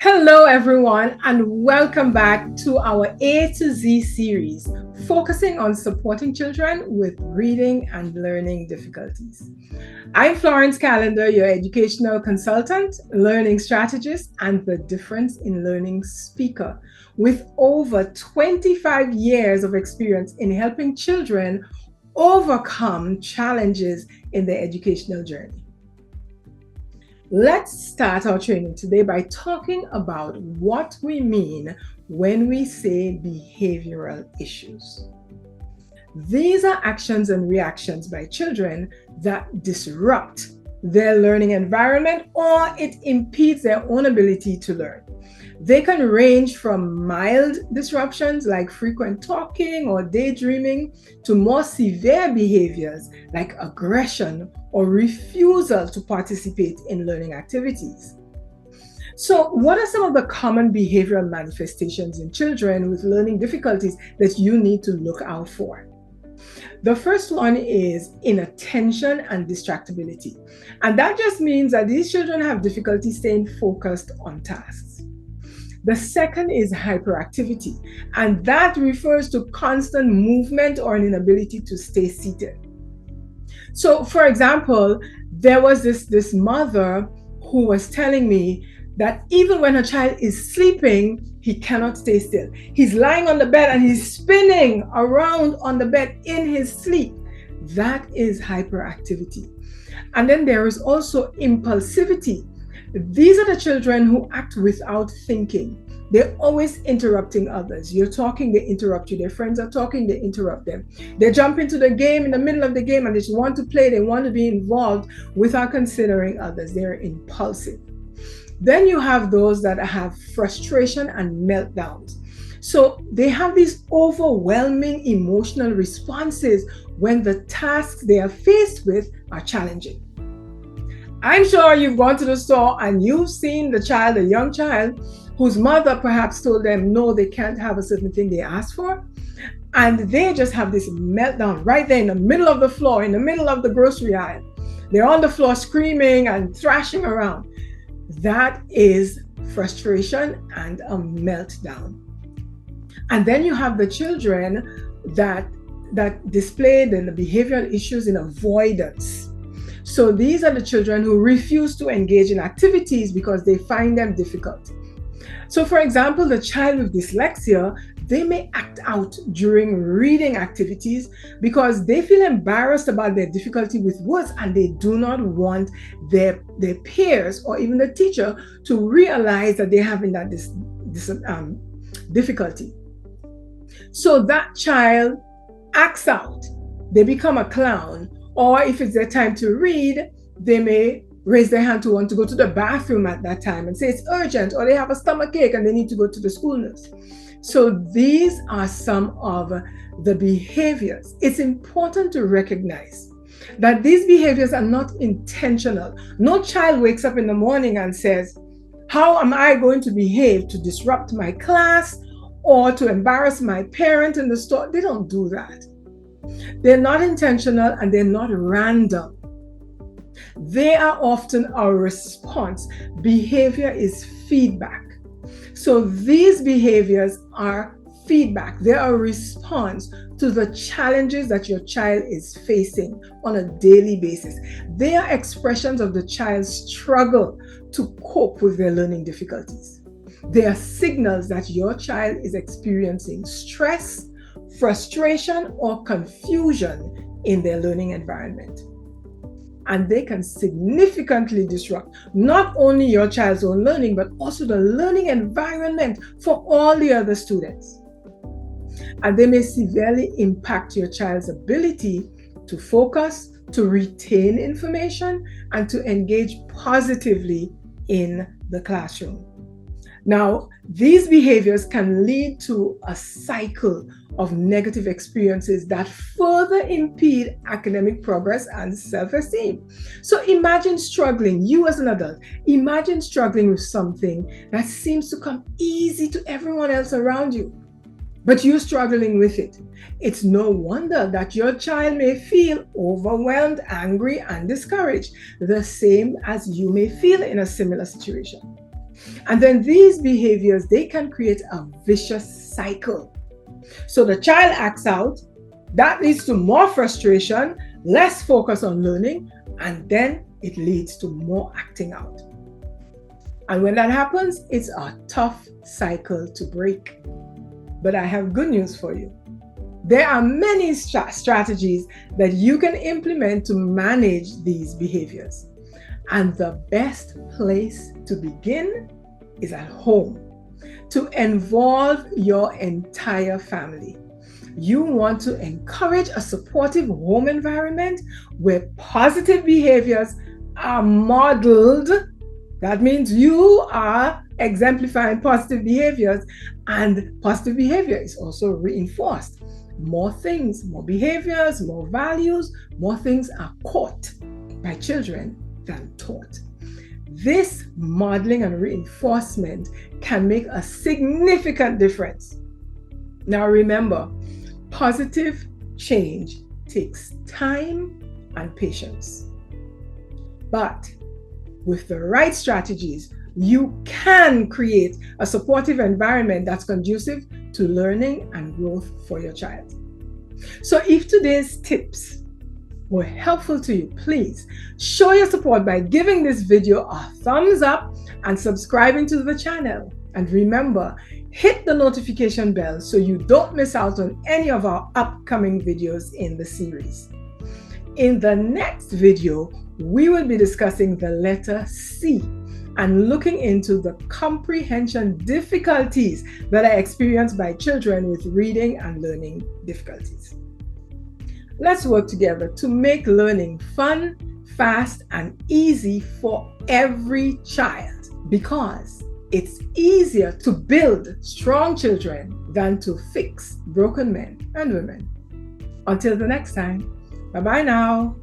Hello, everyone, and welcome back to our A to Z series, focusing on supporting children with reading and learning difficulties. I'm Florence Callender, your educational consultant, learning strategist, and the difference in learning speaker, with over 25 years of experience in helping children overcome challenges in their educational journey. Let's start our training today by talking about what we mean when we say behavioral issues. These are actions and reactions by children that disrupt their learning environment or it impedes their own ability to learn. They can range from mild disruptions like frequent talking or daydreaming to more severe behaviors like aggression or refusal to participate in learning activities. So, what are some of the common behavioral manifestations in children with learning difficulties that you need to look out for? The first one is inattention and distractibility. And that just means that these children have difficulty staying focused on tasks. The second is hyperactivity, and that refers to constant movement or an inability to stay seated. So, for example, there was this mother who was telling me that even when her child is sleeping, he cannot stay still. He's lying on the bed and he's spinning around on the bed in his sleep. That is hyperactivity. And then there is also impulsivity. These are the children who act without thinking. They're always interrupting others. You're talking, they interrupt you. Their friends are talking, they interrupt them. They jump into the game in the middle of the game and they just want to play. They want to be involved without considering others. They're impulsive. Then you have those that have frustration and meltdowns. So they have these overwhelming emotional responses when the tasks they are faced with are challenging. I'm sure you've gone to the store and you've seen the child, a young child, whose mother perhaps told them, no, they can't have a certain thing they asked for. And they just have this meltdown right there in the middle of the floor, in the middle of the grocery aisle. They're on the floor screaming and thrashing around. That is frustration and a meltdown. And then you have the children that display the behavioral issues in avoidance. So these are the children who refuse to engage in activities because they find them difficult. So for example, the child with dyslexia, they may act out during reading activities because they feel embarrassed about their difficulty with words and they do not want their peers or even the teacher to realize that they're having that difficulty. So that child acts out. They become a clown. Or if it's their time to read, they may raise their hand to want to go to the bathroom at that time and say it's urgent, or they have a stomach ache and they need to go to the school nurse. So these are some of the behaviors. It's important to recognize that these behaviors are not intentional. No child wakes up in the morning and says, how am I going to behave to disrupt my class or to embarrass my parent in the store? They don't do that. They're not intentional and they're not random. They are often our response. Behavior is feedback. So these behaviors are feedback. They are a response to the challenges that your child is facing on a daily basis. They are expressions of the child's struggle to cope with their learning difficulties. They are signals that your child is experiencing stress, frustration, or confusion in their learning environment. And they can significantly disrupt not only your child's own learning, but also the learning environment for all the other students. And they may severely impact your child's ability to focus, to retain information, and to engage positively in the classroom. Now, these behaviors can lead to a cycle of negative experiences that further impede academic progress and self-esteem. So imagine struggling, you as an adult, imagine struggling with something that seems to come easy to everyone else around you, but you're struggling with it. It's no wonder that your child may feel overwhelmed, angry, and discouraged, the same as you may feel in a similar situation. And then these behaviors, they can create a vicious cycle. So the child acts out, that leads to more frustration, less focus on learning, and then it leads to more acting out. And when that happens, it's a tough cycle to break. But I have good news for you. There are many strategies that you can implement to manage these behaviors. And the best place to begin is at home, to involve your entire family. You want to encourage a supportive home environment where positive behaviors are modeled. That means you are exemplifying positive behaviors, and positive behavior is also reinforced. More things, more behaviors, more values, more things are caught by children than taught. This modeling and reinforcement can make a significant difference. Now remember, positive change takes time and patience. But with the right strategies, you can create a supportive environment that's conducive to learning and growth for your child. So if today's tips were helpful to you, please show your support by giving this video a thumbs up and subscribing to the channel. And remember, hit the notification bell so you don't miss out on any of our upcoming videos in the series. In the next video, we will be discussing the letter C and looking into the comprehension difficulties that are experienced by children with reading and learning difficulties. Let's work together to make learning fun, fast, and easy for every child, because it's easier to build strong children than to fix broken men and women. Until the next time, bye-bye now.